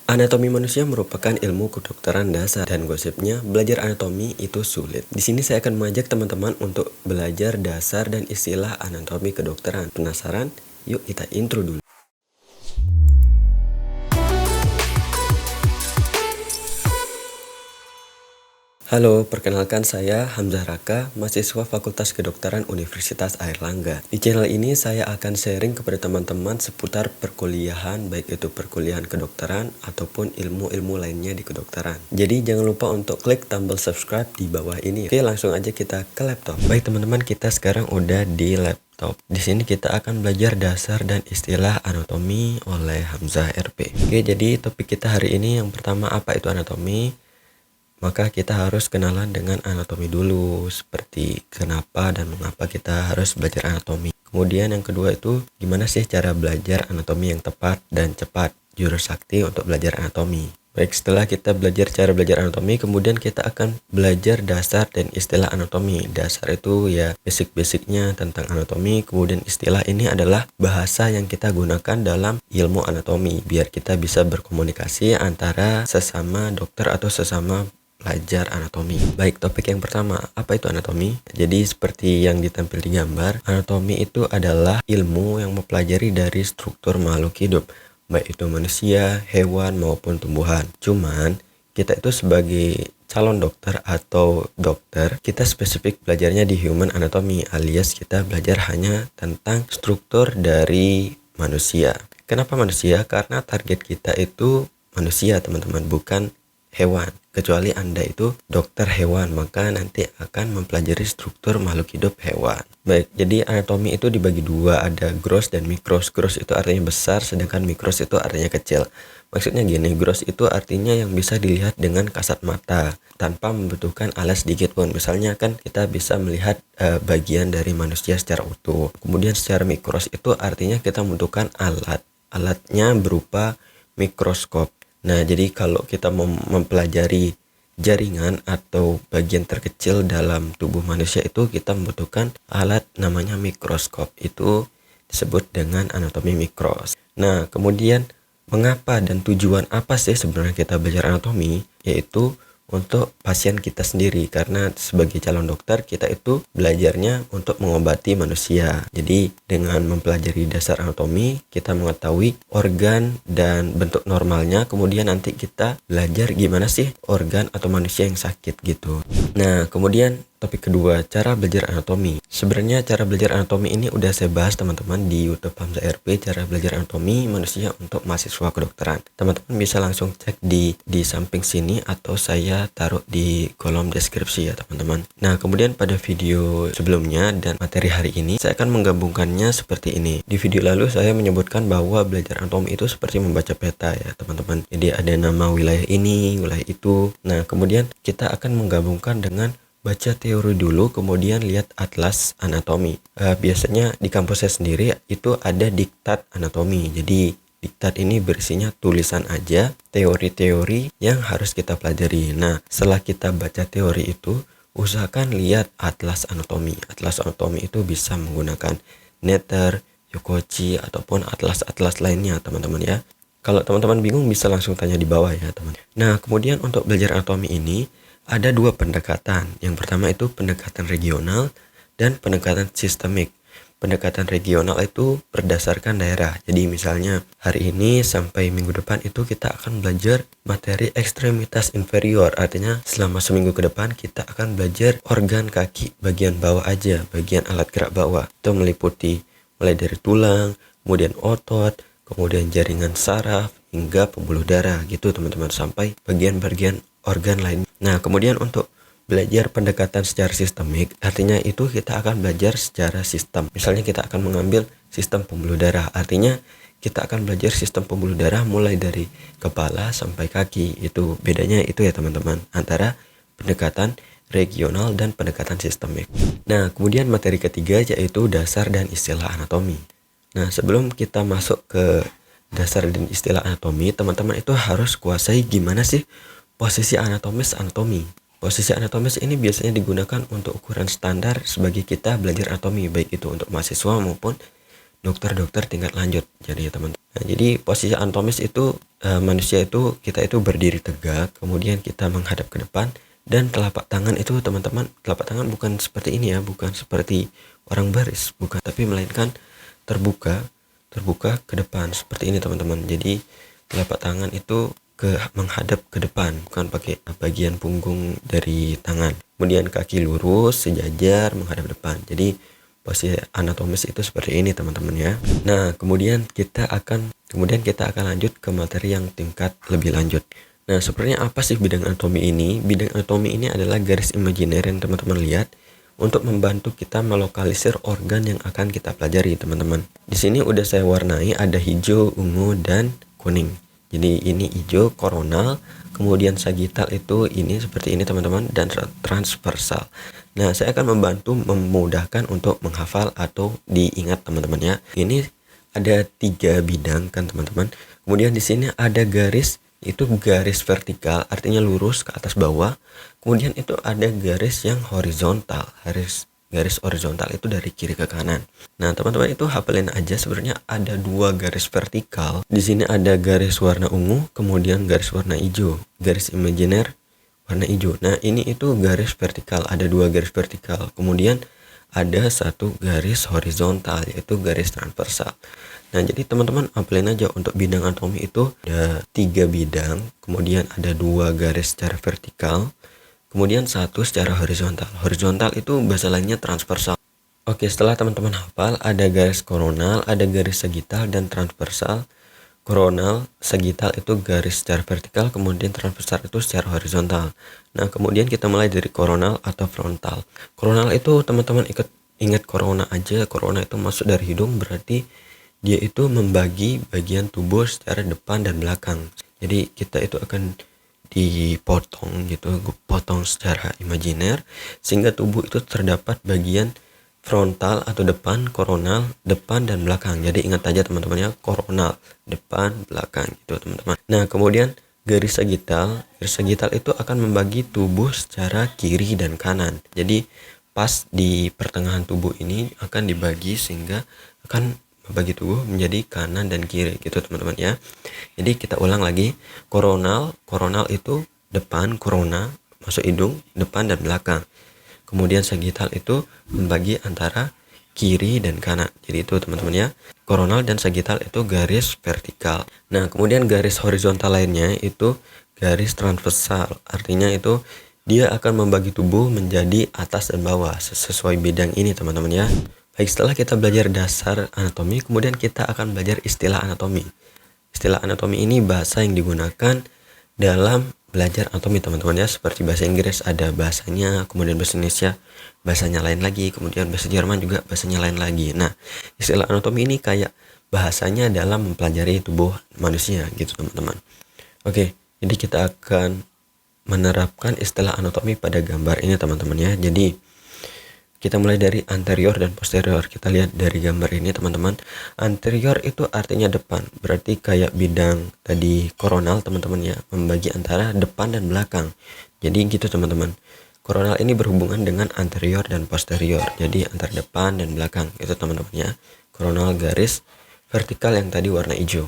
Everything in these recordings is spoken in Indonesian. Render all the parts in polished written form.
Anatomi manusia merupakan ilmu kedokteran dasar dan gosipnya belajar anatomi itu sulit. Di sini saya akan mengajak teman-teman untuk belajar dasar dan istilah anatomi kedokteran. Penasaran? Yuk kita intro dulu. Halo, perkenalkan saya Hamzah Raka, mahasiswa Fakultas Kedokteran Universitas Airlangga. Di channel ini saya akan sharing kepada teman-teman seputar perkuliahan, baik itu perkuliahan kedokteran ataupun ilmu-ilmu lainnya di kedokteran. Jadi jangan lupa untuk klik tombol subscribe di bawah ini. Oke, langsung aja kita ke laptop. Baik teman-teman, kita sekarang udah di laptop. Di sini kita akan belajar dasar dan istilah anatomi oleh Hamzah RP. Oke, jadi topik kita hari ini yang pertama, apa itu anatomi? Maka kita harus kenalan dengan anatomi dulu, seperti kenapa dan mengapa kita harus belajar anatomi. Kemudian yang kedua itu, gimana sih cara belajar anatomi yang tepat dan cepat, jurus sakti untuk belajar anatomi. Baik, setelah kita belajar cara belajar anatomi, kemudian kita akan belajar dasar dan istilah anatomi. Dasar itu ya basic-basicnya tentang anatomi, kemudian istilah ini adalah bahasa yang kita gunakan dalam ilmu anatomi, biar kita bisa berkomunikasi antara sesama dokter atau sesama belajar anatomi. Baik, topik yang pertama, apa itu anatomi? Jadi seperti yang ditampil di gambar, anatomi itu adalah ilmu yang mempelajari dari struktur makhluk hidup, baik itu manusia, hewan maupun tumbuhan. Cuman kita itu sebagai calon dokter atau dokter, kita spesifik belajarnya di human anatomy, alias kita belajar hanya tentang struktur dari manusia. Kenapa manusia? Karena target kita itu manusia, teman-teman, bukan hewan. Kecuali Anda itu dokter hewan, maka nanti akan mempelajari struktur makhluk hidup hewan. Baik, jadi anatomi itu dibagi dua, ada gross dan mikros. Gross itu artinya besar, sedangkan mikros itu artinya kecil. Maksudnya gini, gross itu artinya yang bisa dilihat dengan kasat mata, tanpa membutuhkan alat sedikit pun. Misalnya kan kita bisa melihat bagian dari manusia secara utuh. Kemudian secara mikros itu artinya kita membutuhkan alat. Alatnya berupa mikroskop. Nah, jadi kalau kita mempelajari jaringan atau bagian terkecil dalam tubuh manusia itu kita membutuhkan alat namanya mikroskop. Itu disebut dengan anatomi mikros. Nah, kemudian mengapa dan tujuan apa sih sebenarnya kita belajar anatomi? Yaitu untuk pasien kita sendiri, karena sebagai calon dokter kita itu belajarnya untuk mengobati manusia. Jadi dengan mempelajari dasar anatomi kita mengetahui organ dan bentuk normalnya, kemudian nanti kita belajar gimana sih organ atau manusia yang sakit gitu. Nah, kemudian topik kedua, cara belajar anatomi. Sebenarnya cara belajar anatomi ini udah saya bahas teman-teman di YouTube Hamzah RP, cara belajar anatomi manusia untuk mahasiswa kedokteran. Teman-teman bisa langsung cek di samping sini atau saya taruh di kolom deskripsi ya teman-teman. Nah, kemudian pada video sebelumnya dan materi hari ini saya akan menggabungkannya seperti ini. Di video lalu saya menyebutkan bahwa belajar anatomi itu seperti membaca peta ya teman-teman. Jadi ada nama wilayah ini, wilayah itu. Nah, kemudian kita akan menggabungkan dengan baca teori dulu, kemudian lihat atlas anatomi. Biasanya di kampus saya sendiri itu ada diktat anatomi. Jadi diktat ini berisinya tulisan aja, teori-teori yang harus kita pelajari. Nah, setelah kita baca teori itu, usahakan lihat atlas anatomi. Atlas anatomi itu bisa menggunakan Netter, Yokochi, ataupun atlas-atlas lainnya, teman-teman ya. Kalau teman-teman bingung bisa langsung tanya di bawah ya, teman. Nah, kemudian untuk belajar anatomi ini ada dua pendekatan. Yang pertama itu pendekatan regional dan pendekatan sistemik. Pendekatan regional itu berdasarkan daerah. Jadi misalnya hari ini sampai minggu depan itu kita akan belajar materi ekstremitas inferior. Artinya selama seminggu ke depan kita akan belajar organ kaki bagian bawah aja, bagian alat gerak bawah. Itu meliputi mulai dari tulang, kemudian otot, kemudian jaringan saraf, hingga pembuluh darah gitu teman-teman, sampai bagian-bagian organ lain. Nah, kemudian untuk belajar pendekatan secara sistemik, artinya itu kita akan belajar secara sistem. Misalnya kita akan mengambil sistem pembuluh darah, artinya kita akan belajar sistem pembuluh darah mulai dari kepala sampai kaki. Itu bedanya itu ya teman-teman, antara pendekatan regional dan pendekatan sistemik. Nah, kemudian materi ketiga yaitu dasar dan istilah anatomi. Nah, sebelum kita masuk ke dasar dan istilah anatomi, teman-teman itu harus kuasai gimana sih posisi anatomis anatomi. Posisi anatomis ini biasanya digunakan untuk ukuran standar sebagai kita belajar anatomi, baik itu untuk mahasiswa maupun dokter-dokter tingkat lanjut. Jadi ya teman. Nah, jadi posisi anatomis itu manusia itu kita itu berdiri tegak, kemudian kita menghadap ke depan, dan telapak tangan itu teman-teman, telapak tangan bukan seperti ini ya, bukan seperti orang baris, bukan, tapi melainkan terbuka ke depan seperti ini teman-teman. Jadi telapak tangan itu menghadap ke depan, bukan pakai bagian punggung dari tangan. Kemudian kaki lurus sejajar menghadap depan. Jadi posisi anatomis itu seperti ini teman-teman ya. Nah, kemudian kita akan lanjut ke materi yang tingkat lebih lanjut. Nah, sebenarnya apa sih bidang anatomi ini? Bidang anatomi ini adalah garis imajiner yang teman-teman lihat untuk membantu kita melokalisir organ yang akan kita pelajari teman-teman. Di sini udah saya warnai, ada hijau, ungu, dan kuning. Jadi ini hijau koronal, kemudian sagital itu ini seperti ini teman-teman, dan transversal. Nah, saya akan membantu memudahkan untuk menghafal atau diingat teman-teman ya. Ini ada 3 bidang kan teman-teman. Kemudian di sini ada garis, itu garis vertikal, artinya lurus ke atas bawah. Kemudian itu ada garis yang horizontal, garis horizontal itu dari kiri ke kanan. Nah, teman-teman itu hafalin aja, sebenarnya ada 2 garis vertikal. Di sini ada garis warna ungu, kemudian garis warna hijau, garis imajiner warna hijau. Nah, ini itu garis vertikal, ada 2 garis vertikal. Kemudian ada 1 garis horizontal, yaitu garis transversal. Nah, jadi teman-teman hafalin aja, untuk bidang anatomi itu ada 3 bidang, kemudian ada 2 garis secara vertikal, kemudian 1 secara horizontal. Horizontal itu bahasa lainnya transversal. Oke, setelah teman-teman hafal, ada garis koronal, ada garis sagital, dan transversal. Koronal, sagital itu garis secara vertikal, kemudian transversal itu secara horizontal. Nah, kemudian kita mulai dari koronal atau frontal. Koronal itu teman-teman ingat corona aja, corona itu masuk dari hidung, berarti dia itu membagi bagian tubuh secara depan dan belakang. Jadi kita itu akan dipotong gitu, potong secara imajiner, sehingga tubuh itu terdapat bagian frontal atau depan, koronal, depan dan belakang. Jadi ingat aja teman-teman ya, koronal, depan, belakang gitu teman-teman. Nah, kemudian garis sagital itu akan membagi tubuh secara kiri dan kanan. Jadi pas di pertengahan tubuh ini akan dibagi sehingga akan membagi tubuh menjadi kanan dan kiri gitu teman-teman ya. Jadi kita ulang lagi, koronal itu depan, korona masuk hidung, depan dan belakang. Kemudian sagital itu membagi antara kiri dan kanan. Jadi itu teman-teman ya, koronal dan sagital itu garis vertikal. Nah, kemudian garis horizontal lainnya itu garis transversal, artinya itu dia akan membagi tubuh menjadi atas dan bawah sesuai bidang ini teman-teman ya. Baik, setelah kita belajar dasar anatomi, kemudian kita akan belajar istilah anatomi. Istilah anatomi ini bahasa yang digunakan dalam belajar anatomi teman-teman ya. Seperti bahasa Inggris ada bahasanya, kemudian bahasa Indonesia bahasanya lain lagi, kemudian bahasa Jerman juga bahasanya lain lagi. Nah, istilah anatomi ini kayak bahasanya dalam mempelajari tubuh manusia gitu teman-teman. Oke, jadi kita akan menerapkan istilah anatomi pada gambar ini teman-teman ya. Jadi kita mulai dari anterior dan posterior. Kita lihat dari gambar ini teman-teman. Anterior itu artinya depan, berarti kayak bidang tadi koronal teman-teman ya, membagi antara depan dan belakang. Jadi gitu teman-teman. Koronal ini berhubungan dengan anterior dan posterior, jadi antara depan dan belakang itu teman-teman ya. Koronal garis vertikal yang tadi warna hijau.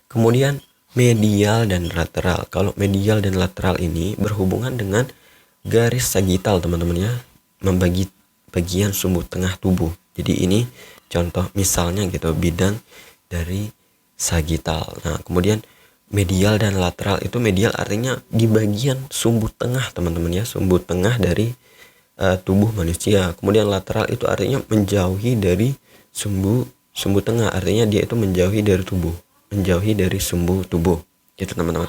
Kemudian medial dan lateral. Kalau medial dan lateral ini berhubungan dengan garis sagital teman-teman ya, membagi bagian sumbu tengah tubuh. Jadi ini contoh misalnya gitu, bidang dari sagital. Nah, kemudian medial dan lateral itu, medial artinya di bagian sumbu tengah teman-teman ya, sumbu tengah dari tubuh manusia. Kemudian lateral itu artinya menjauhi dari sumbu tengah, artinya dia itu menjauhi dari tubuh, menjauhi dari sumbu tubuh gitu teman-teman.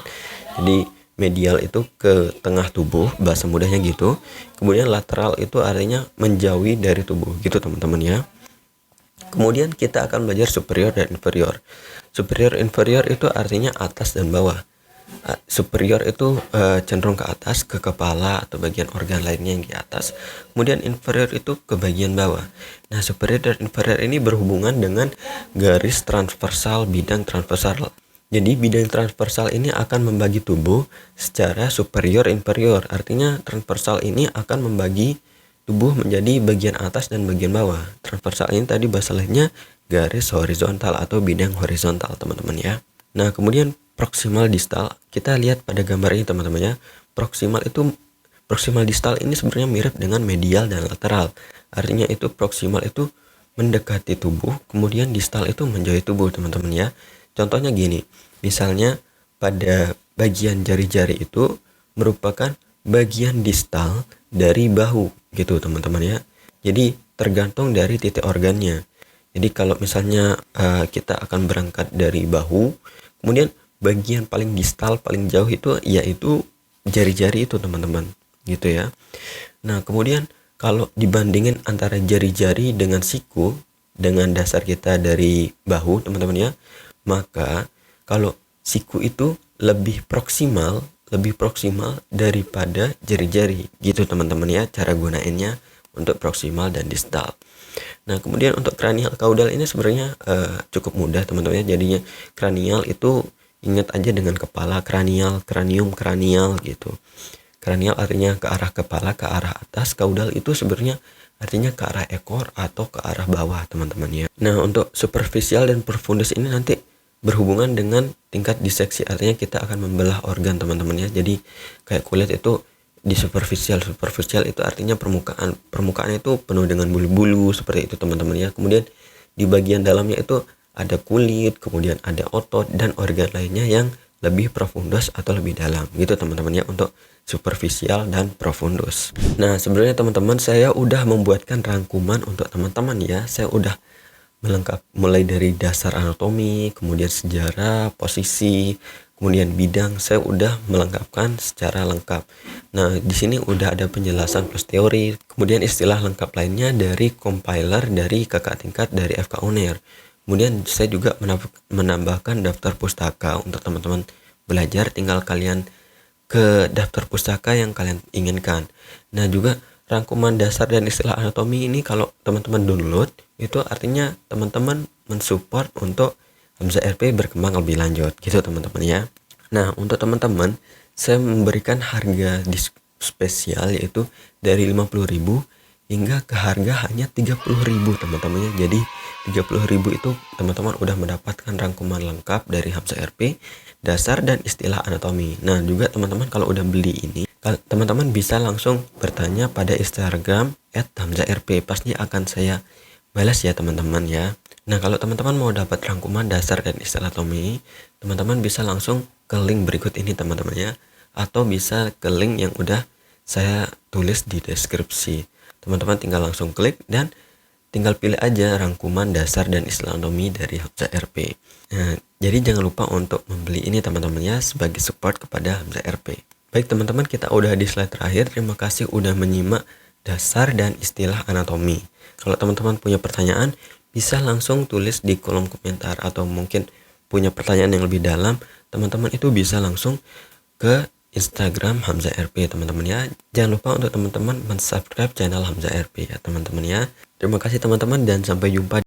Jadi medial itu ke tengah tubuh, bahasa mudahnya gitu. Kemudian lateral itu artinya menjauhi dari tubuh gitu teman-teman ya. Kemudian kita akan belajar superior dan inferior. Superior inferior itu artinya atas dan bawah. Superior itu cenderung ke atas, ke kepala atau bagian organ lainnya yang di atas. Kemudian inferior itu ke bagian bawah. Nah, superior dan inferior ini berhubungan dengan garis transversal, bidang transversal. Jadi bidang transversal ini akan membagi tubuh secara superior inferior. Artinya transversal ini akan membagi tubuh menjadi bagian atas dan bagian bawah. Transversal ini tadi bahasa lainnya garis horizontal atau bidang horizontal teman-teman ya. Nah kemudian proximal distal, kita lihat pada gambar ini teman-teman ya. Proximal distal ini sebenarnya mirip dengan medial dan lateral. Artinya itu proximal itu mendekati tubuh, kemudian distal itu menjauhi tubuh teman-teman ya. Contohnya gini, misalnya pada bagian jari-jari itu merupakan bagian distal dari bahu gitu teman-teman ya. Jadi tergantung dari titik organnya. Jadi kalau misalnya kita akan berangkat dari bahu, kemudian bagian paling distal paling jauh itu yaitu jari-jari itu teman-teman gitu ya. Nah kemudian kalau dibandingin antara jari-jari dengan siku dengan dasar kita dari bahu teman-teman ya, maka kalau siku itu lebih proksimal daripada jari-jari gitu teman-teman ya, cara gunainnya untuk proksimal dan distal. Nah kemudian untuk kranial kaudal ini sebenarnya cukup mudah teman-teman ya. Jadinya kranial itu ingat aja dengan kepala, kranial, kranium, kranial gitu. Kranial artinya ke arah kepala, ke arah atas. Kaudal itu sebenarnya artinya ke arah ekor atau ke arah bawah teman-teman ya. Nah untuk superficial dan profundus ini nanti berhubungan dengan tingkat diseksi, artinya kita akan membelah organ teman-teman ya. Jadi kayak kulit itu di superficial itu artinya permukaan itu penuh dengan bulu-bulu seperti itu teman-teman ya. Kemudian di bagian dalamnya itu ada kulit, kemudian ada otot dan organ lainnya yang lebih profundus atau lebih dalam gitu teman-teman ya, untuk superficial dan profundus. Nah sebenarnya teman-teman saya udah membuatkan rangkuman untuk teman-teman ya. Saya udah melengkap mulai dari dasar anatomi, kemudian sejarah, posisi, kemudian bidang, saya udah melengkapkan secara lengkap. Nah di sini udah ada penjelasan plus teori, kemudian istilah lengkap lainnya dari compiler dari kakak tingkat dari FK Unair. Kemudian saya juga menambahkan daftar pustaka untuk teman-teman belajar, tinggal kalian ke daftar pustaka yang kalian inginkan. Nah juga rangkuman dasar dan istilah anatomi ini kalau teman-teman download itu artinya teman-teman mensupport untuk Hamzah RP berkembang lebih lanjut gitu teman-teman ya. Nah untuk teman-teman saya memberikan harga spesial yaitu dari 50.000 hingga ke harga hanya 30.000 teman-teman ya. Jadi 30.000 itu teman-teman udah mendapatkan rangkuman lengkap dari Hamzah RP, dasar dan istilah anatomi. Nah juga teman-teman kalau udah beli ini, teman-teman bisa langsung bertanya pada Instagram @hamzah_rp, pasti akan saya balas ya teman-teman ya. Nah kalau teman-teman mau dapat rangkuman dasar dan istilah anatomi, teman-teman bisa langsung ke link berikut ini teman-teman ya, atau bisa ke link yang udah saya tulis di deskripsi. Teman-teman tinggal langsung klik dan tinggal pilih aja rangkuman dasar dan istilah anatomi dari Hamzah RP. Nah, jadi jangan lupa untuk membeli ini teman-teman ya, sebagai support kepada Hamzah RP. Baik teman-teman, kita udah di slide terakhir. Terima kasih udah menyimak dasar dan istilah anatomi. Kalau teman-teman punya pertanyaan, bisa langsung tulis di kolom komentar, atau mungkin punya pertanyaan yang lebih dalam, teman-teman itu bisa langsung ke Instagram Hamzah RP teman-teman ya. Jangan lupa untuk teman-teman mensubscribe channel Hamzah RP ya teman-teman ya. Terima kasih teman-teman dan sampai jumpa